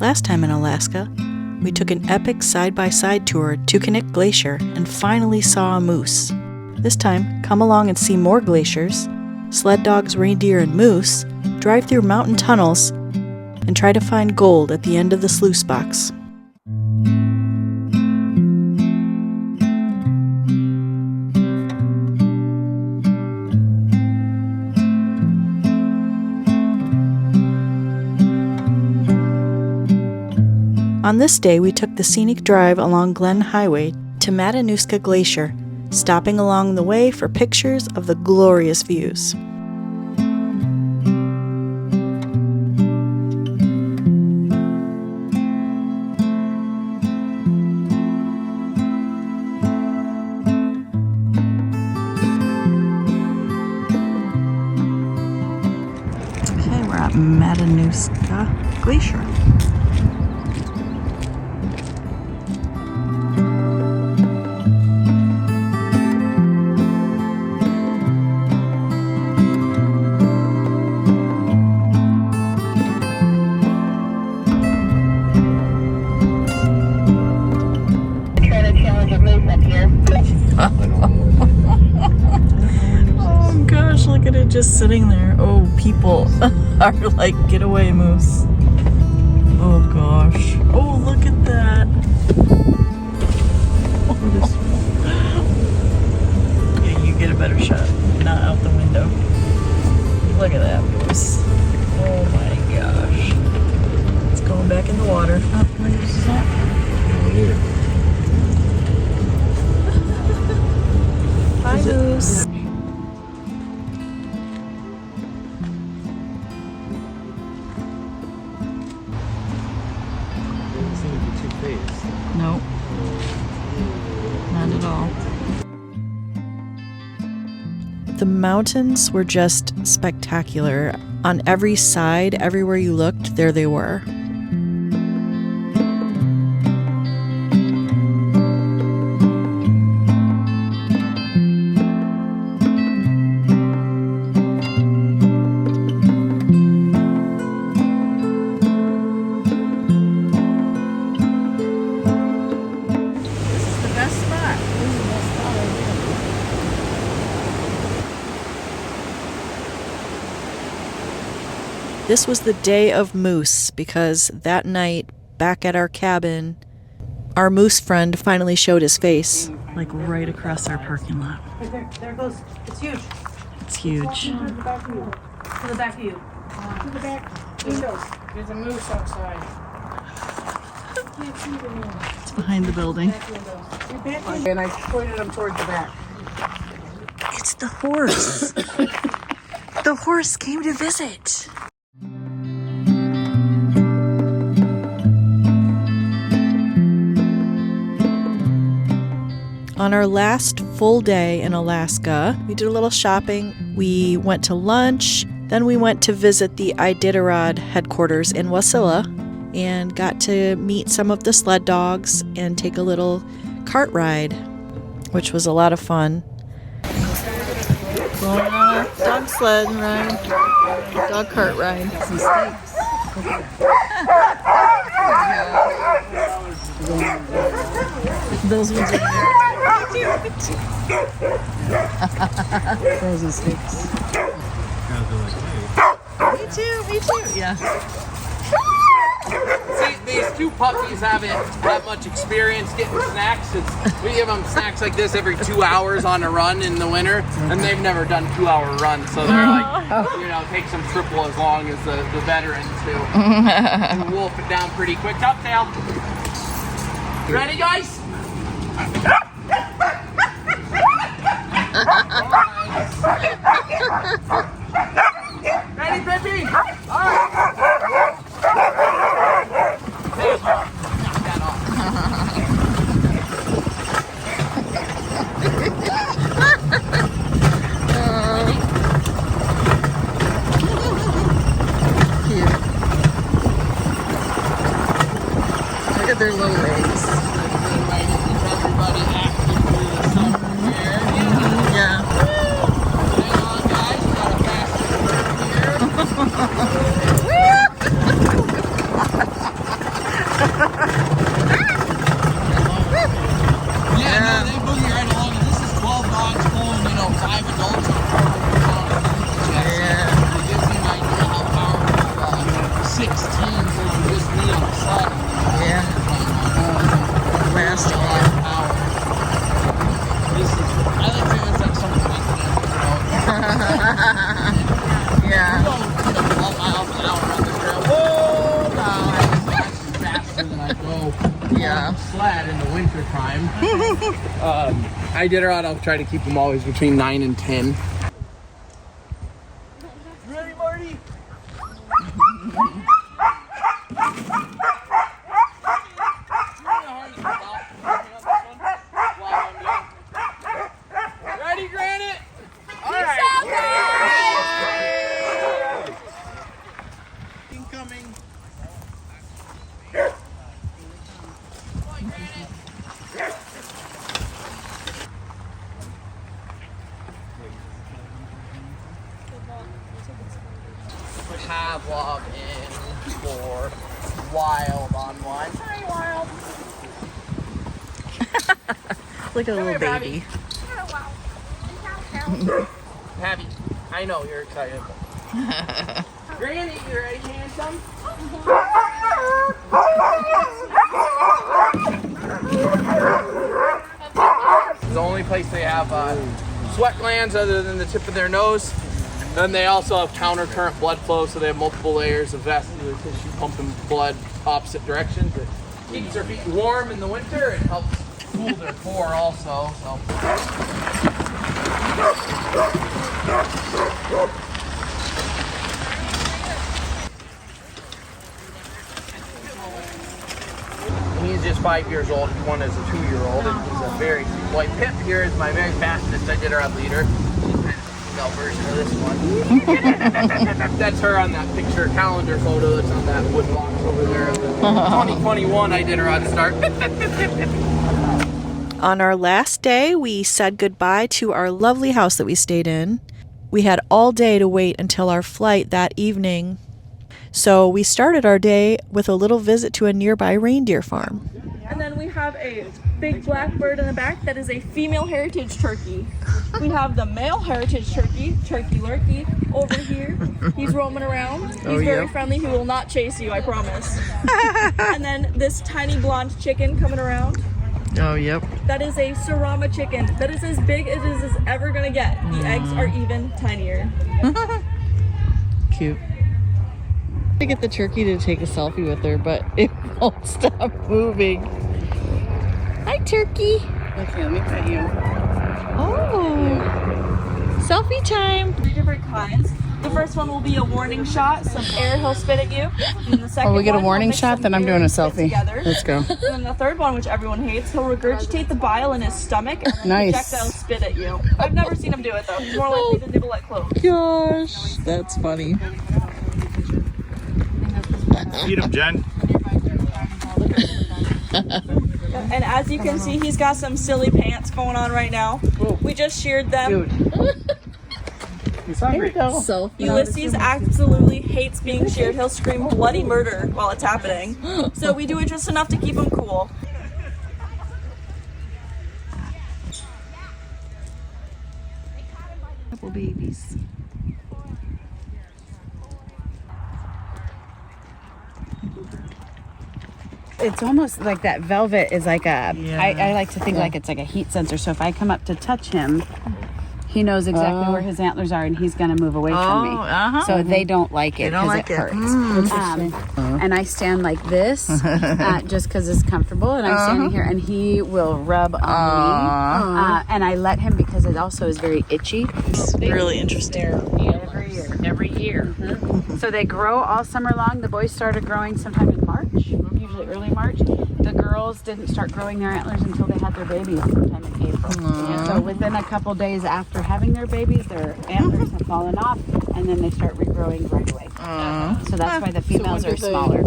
Last time in Alaska, we took an epic side-by-side tour to Scenic Glacier and finally saw a moose. This time, come along and see more glaciers, sled dogs, reindeer, and moose, drive through mountain tunnels, and try to find gold at the end of the sluice box. On this day, we took the scenic drive along Glen Highway to Matanuska Glacier, stopping along the way for pictures of the glorious views. Okay, we're at Matanuska Glacier. Oh gosh, look at it just sitting there. Oh, people are like, get away, moose. Oh gosh. Oh, look at that. Yeah, you get a better shot. Not out the window. Look at that moose. Oh my gosh. It's going back in the water. Oh, where's that? Oh, here. Hi, moose. Nope. Not at all. The mountains were just spectacular. On every side, everywhere you looked, there they were. This was the day of moose because that night, back at our cabin, our moose friend finally showed his face, like right across our parking lot. There it goes. It's huge. It's huge. To the back of you. To the back of you. To the back windows. There's a moose outside. It's behind the building. And I pointed him towards the back. It's the horse. The horse came to visit. On our last full day in Alaska, we did a little shopping. We went to lunch, then we went to visit the Iditarod Headquarters in Wasilla and got to meet some of the sled dogs and take a little cart ride, which was a lot of fun. Going on a dog sled ride, dog cart ride. Some steaks. Those ones are frozen steaks. Me too. Yeah. See, these two puppies haven't that much experience getting snacks. We give them snacks like this every 2 hours on a run in the winter, and they've never done 2-hour runs, so they're like, takes them triple as long as the veterans do. And wolf it down pretty quick. Up, tail. Ready, guys? Ready, Pippi? All right. Knock that off. Cute. Look at their little legs. Everybody active through the summer here. Yeah. Hang on, guys. We got a fast curve here. prime. Iditarod, I'll try to keep them always between 9 and 10. Ready, Marty? Ready, Granite? All right. Incoming. Pavlov in for Wild on one. Hi, Wild. Like a little baby. Pappy, I know you're excited. Granny, you ready, handsome? It's the only place they have sweat glands other than the tip of their nose. Then they also have countercurrent blood flow, so they have multiple layers of vascular tissue pumping blood opposite directions. It keeps their feet warm in the winter and helps cool their core also. So. He's just 5 years old. One is a 2-year-old, and he's a very white Pip here is my very fastest Iditarod leader. Version of this one. That's her on that picture calendar photo that's on that wood box over there. The 2021 Iditarod start. On our last day, we said goodbye to our lovely house that we stayed in. We had all day to wait until our flight that evening. So we started our day with a little visit to a nearby reindeer farm. And then we have a big black bird in the back that is a female heritage turkey. We have the male heritage turkey, Turkey Lurkey, over here. He's roaming around. He's very friendly. He will not chase you, I promise. And then this tiny blonde chicken coming around. Oh, yep. That is a Sarama chicken. That is as big as it is ever gonna get. The eggs are even tinier. Cute. To get the turkey to take a selfie with her, but it won't stop moving. Hi, turkey. Okay, let me pet you. Oh, selfie time. 3 different kinds. The first one will be a warning shot. Some air he'll spit at you. And the second we get a one, warning he'll mix shot, some then I'm air doing a and spit selfie. together. Let's go. And then the third one, which everyone hates, he'll regurgitate the bile in his stomach and then Nice. projectile spit at you. I've never seen him do it though. He's more likely to nibble at clothes. Gosh, that's funny. Feed him, Jen. And as you can see, he's got some silly pants going on right now. We just sheared them. He's hungry. Ulysses absolutely hates being sheared. He'll scream bloody murder while it's happening. So we do it just enough to keep him cool. Couple babies. It's almost like that velvet is like a, Yeah. I like to think like it's like a heat sensor. So if I come up to touch him, he knows exactly where his antlers are and he's going to move away from me. So they don't like it because it hurts. And I stand like this just because it's comfortable. And I'm standing here and he will rub on me. And I let him because it also is very itchy. It's really interesting. Every year. So they grow all summer long. The boys started growing sometime in March, usually early March. The girls didn't start growing their antlers until they had their babies sometime in April. So within a couple days after having their babies, their antlers have fallen off and then they start regrowing right away. So that's why the females are smaller.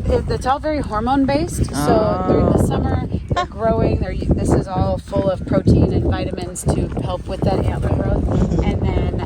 It's all very hormone based. So during the summer, they're growing. This is all full of protein and vitamins to help with that antler growth. And then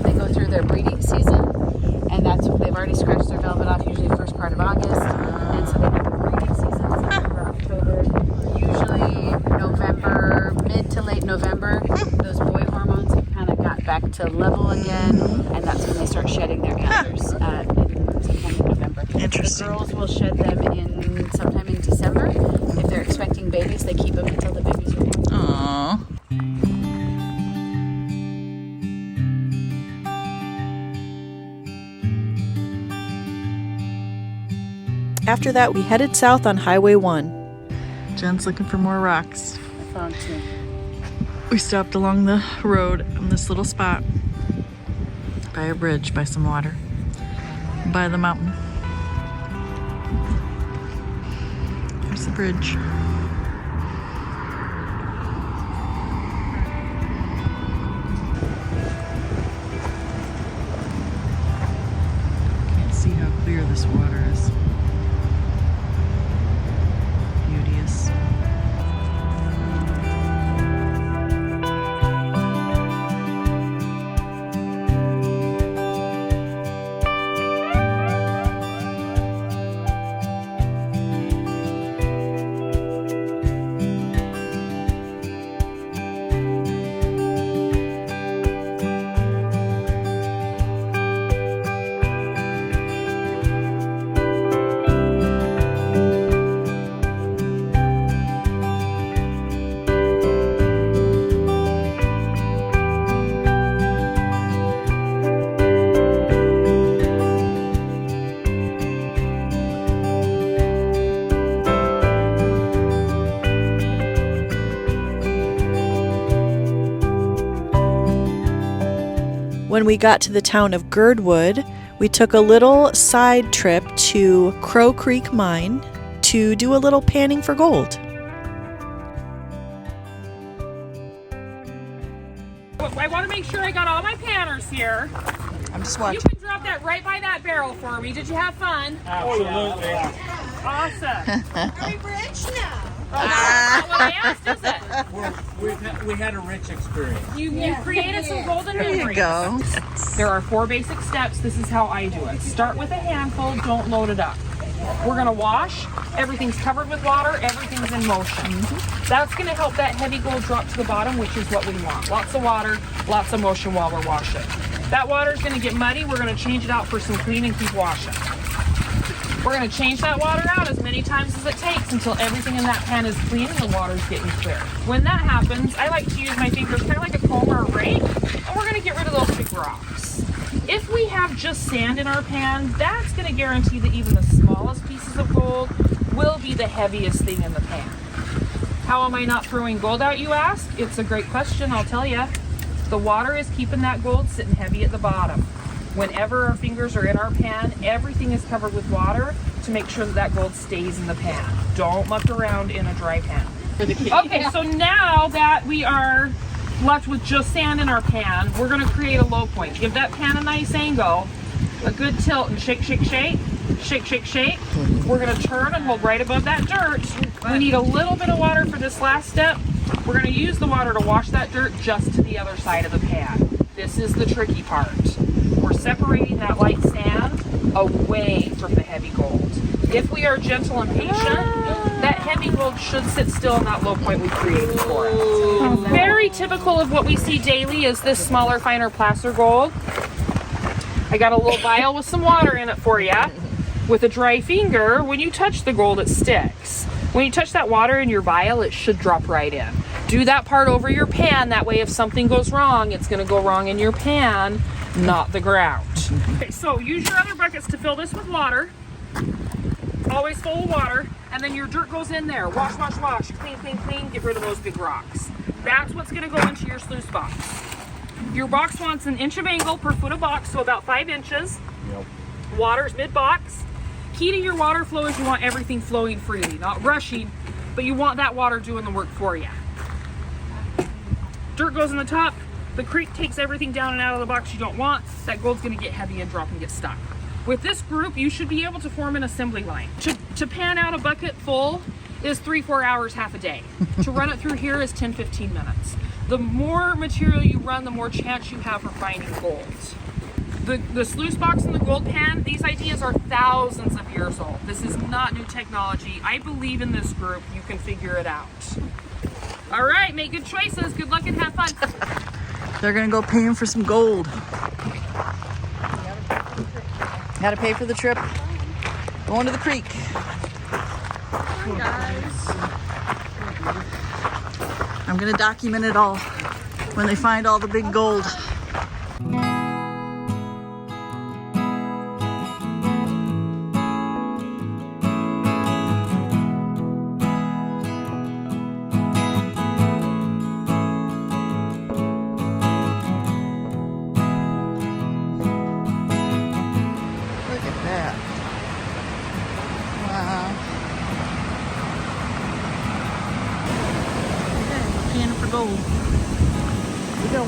they go through their breeding season, and they've already scratched their velvet off. Usually first part of August, and so they have a breeding season September, October, usually November, mid to late November. Those boy hormones have kind of got back to level again, and that's when they start shedding their antlers in September, November. Interesting. The girls will shed them in sometime in December. If they're expecting babies, they keep them until the babies are born. Aww. After that, we headed south on Highway 1. Jen's looking for more rocks. I found two. We stopped along the road on this little spot by a bridge, by some water, by the mountain. There's the bridge. Can't see how clear this water is. Beauteous. When we got to the town of Girdwood, we took a little side trip to Crow Creek Mine to do a little panning for gold. I want to make sure I got all my panners here. I'm just You watching. can drop that right by that barrel for me. Did you have fun? Absolutely. Awesome. Are we rich now? Oh, that's not what I asked, is it? We had a rich experience. You created some golden memories. There you go. There are 4 basic steps. This is how I do it. Start with a handful, don't load it up. We're gonna wash. Everything's covered with water, everything's in motion. That's gonna help that heavy gold drop to the bottom, which is what we want. Lots of water, lots of motion while we're washing. That water's gonna get muddy. We're gonna change it out for some clean and keep washing. We're gonna change that water out as many times as it takes until everything in that pan is clean and the water's getting clear. When that happens, I like to use my fingers kind of like a comb or a rake, and we're gonna get rid of those big rocks. If we have just sand in our pan, that's gonna guarantee that even the smallest pieces of gold will be the heaviest thing in the pan. How am I not throwing gold out, you ask? It's a great question, I'll tell you. The water is keeping that gold sitting heavy at the bottom. Whenever our fingers are in our pan, everything is covered with water to make sure that that gold stays in the pan. Don't muck around in a dry pan. Okay, so now that we are left with just sand in our pan, we're gonna create a low point. Give that pan a nice angle, a good tilt, and shake, shake, shake, shake, shake, shake. We're gonna turn and hold right above that dirt. We need a little bit of water for this last step. We're gonna use the water to wash that dirt just to the other side of the pan. This is the tricky part. We're separating that light sand away from the heavy gold. If we are gentle and patient, that heavy gold should sit still in that low point we created for it. Very typical of what we see daily is this smaller, finer placer gold. I got a little vial with some water in it for you. With a dry finger, when you touch the gold, it sticks. When you touch that water in your vial, it should drop right in. Do that part over your pan. That way, if something goes wrong, it's going to go wrong in your pan, not the ground. Okay, so use your other buckets to fill this with water. Always full of water. And then your dirt goes in there. Wash, wash, wash. Clean, clean, clean. Get rid of those big rocks. That's what's going to go into your sluice box. Your box wants an inch of angle per foot of box, so about 5 inches. Yep. Water's mid-box. Key to your water flow is you want everything flowing freely, not rushing, but you want that water doing the work for you. Dirt goes in the top. The creek takes everything down and out of the box you don't want. That gold's gonna get heavy and drop and get stuck. With this group, you should be able to form an assembly line. To pan out a bucket full is 3-4 hours, half a day. To run it through here is 10-15 minutes. The more material you run, the more chance you have for finding gold. The sluice box and the gold pan, these ideas are thousands of years old. This is not new technology. I believe in this group. You can figure it out. All right, make good choices. Good luck and have fun. They're gonna go paying for some gold. Gotta pay for the trip. Going to the creek. Hi guys. I'm gonna document it all when they find all the big gold. that. Wow. Okay, we're panning for gold. Here we go.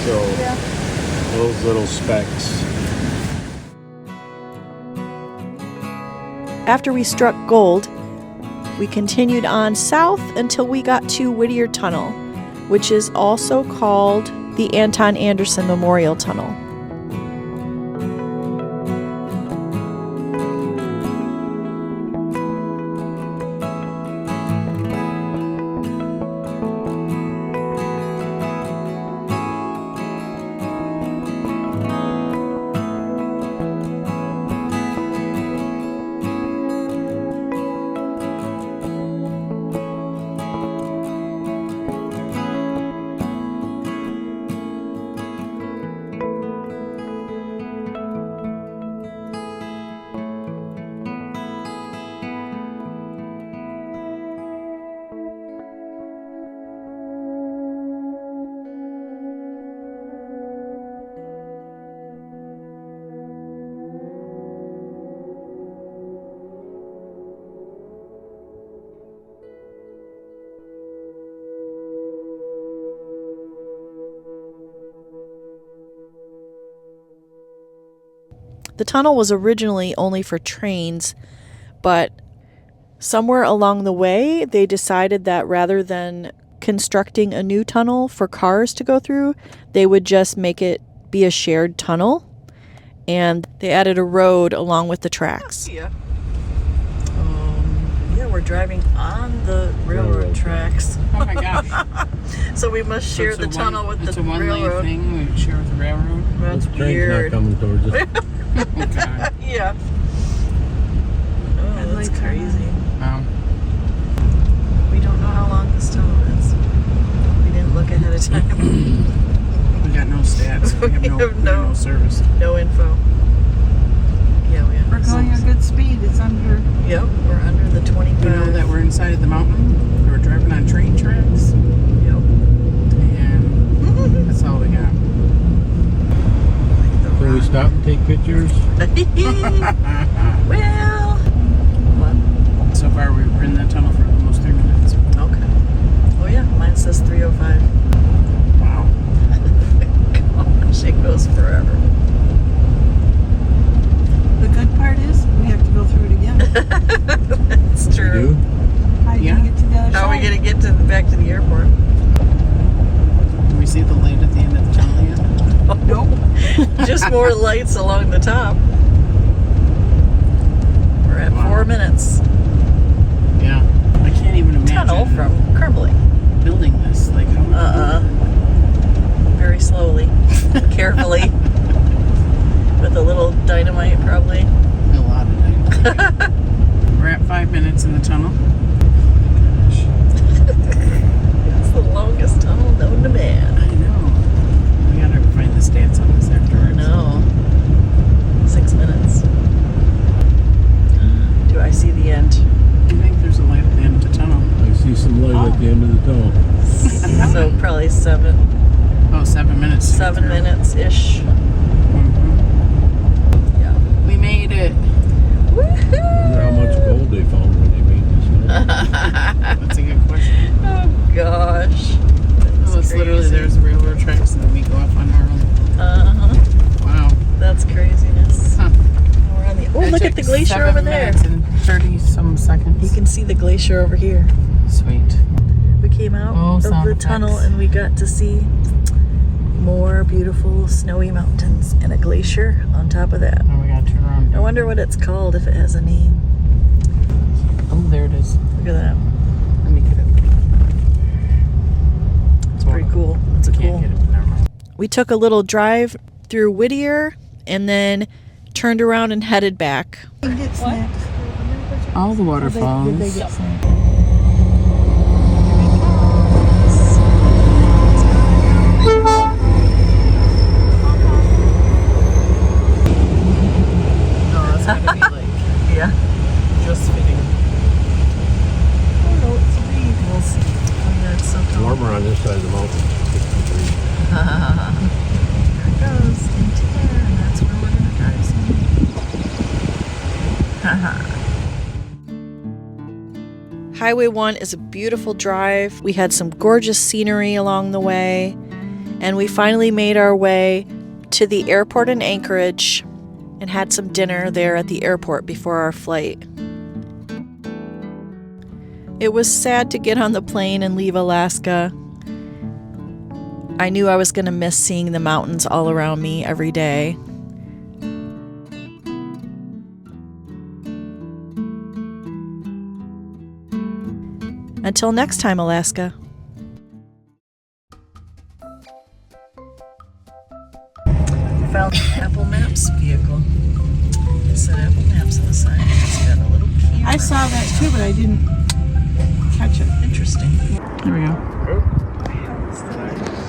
So those little specks. After we struck gold, we continued on south until we got to Whittier Tunnel, which is also called the Anton Anderson Memorial Tunnel. The tunnel was originally only for trains, but somewhere along the way, they decided that rather than constructing a new tunnel for cars to go through, they would just make it be a shared tunnel, and they added a road along with the tracks. Yeah, we're driving on the railroad tracks. Oh my gosh. So we must share the tunnel with the It's a one-lane railroad. thing we share with the railroad. That's Train's not weird. coming towards us. Okay. Yeah. Oh, that's crazy. We don't know how long this tunnel is. We didn't look ahead of time. We got no stats. We have no service. No info. Yeah, we have. We're going a good speed. It's under. Yep, we're under the 25. You know that we're inside of the mountain. We were driving on train tracks. Yep. And that's all we got. Can we stop and take pictures? Well. What? So far, we were in that tunnel for almost 3 minutes. Okay. Oh yeah, mine says 3:05. Wow. Gosh, it goes forever. The good part is we have to go through it again. That's You true. do? How are you Yeah. gonna get to the other How are we side? gonna get back to the airport? Can we see the light at Nope. Just more lights along the top. We're at 4 minutes. Yeah. I can't even imagine. Tunnel from crumbling. Building this. Like, how Very slowly. Carefully. With a little dynamite, probably. a lot of dynamite. We're at 5 minutes in the tunnel. It's the longest tunnel known to man. I know. We gotta find the stats on this afterwards. No. 6 minutes. Do I see the end? I think there's a light at the end of the tunnel. I see some light at the end of the tunnel. So probably 7 Oh, 7 minutes. 7 minutes-ish. Yeah. We made it. I wonder how much gold they found when they made this tunnel. That's a good question. Oh gosh. Oh, it's literally there's railroad tracks and then we go off on our own. Uh-huh. Wow. That's craziness. Huh. We're on the, oh, That look at took the glacier 7 over there. minutes and 30-some seconds. You can see the glacier over here. Sweet. We came out of sound the effects. tunnel and we got to see more beautiful snowy mountains and a glacier on top of that. Oh, we gotta turn around. I wonder what it's called, if it has a name. Oh, there it is. Look at that. Let me get it. It's pretty cool. It's a cool. Can't get it. Never mind. We took a little drive through Whittier and then turned around and headed back. You get snacks. All the waterfalls. Did they get snacks? No, that's gotta be like Yeah. just fitting. Oh no, it's reed. We'll see. Oh yeah, it's so tall. Warmer on this side of the mountain. 63. There it goes into there, and that's where we're gonna drive soon. Highway 1 is a beautiful drive. We had some gorgeous scenery along the way, and we finally made our way to the airport in Anchorage and had some dinner there at the airport before our flight. It was sad to get on the plane and leave Alaska. I knew I was going to miss seeing the mountains all around me every day. Until next time, Alaska. Found the Apple Maps vehicle. It said Apple Maps on the side. It's got a little camera. I saw that too, but I didn't catch it. Interesting. There we go.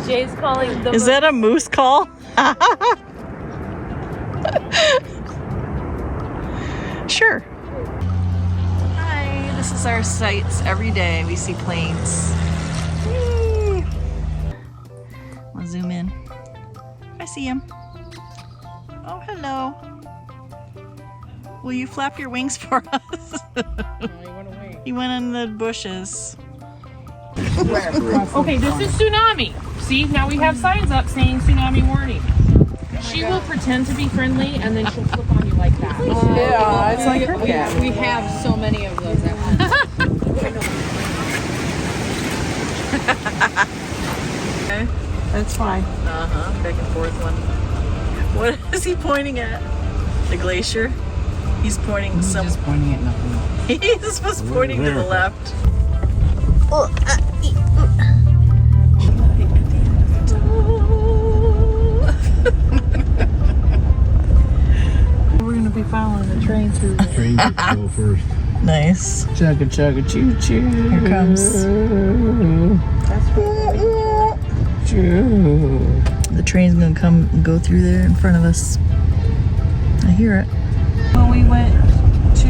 Jay's calling the Is that a moose call? Sure. Hi, this is our sights every day. We see planes. Whee! I'll zoom in. I see him. Oh, hello. Will you flap your wings for us? He went in the bushes. Okay, this is tsunami. See, now we have signs up saying tsunami warning. She will pretend to be friendly and then she'll flip on you like that. Yeah, it's like We have so many of those at once. That's fine. Back and forth one. What is he pointing at? The glacier? He's pointing some. just pointing at nothing. He was pointing to the left. We're gonna be following the train through. Train go first. Nice. Chugga chugga choo choo. Here comes. The train's gonna come and go through there in front of us. I hear it. When we went to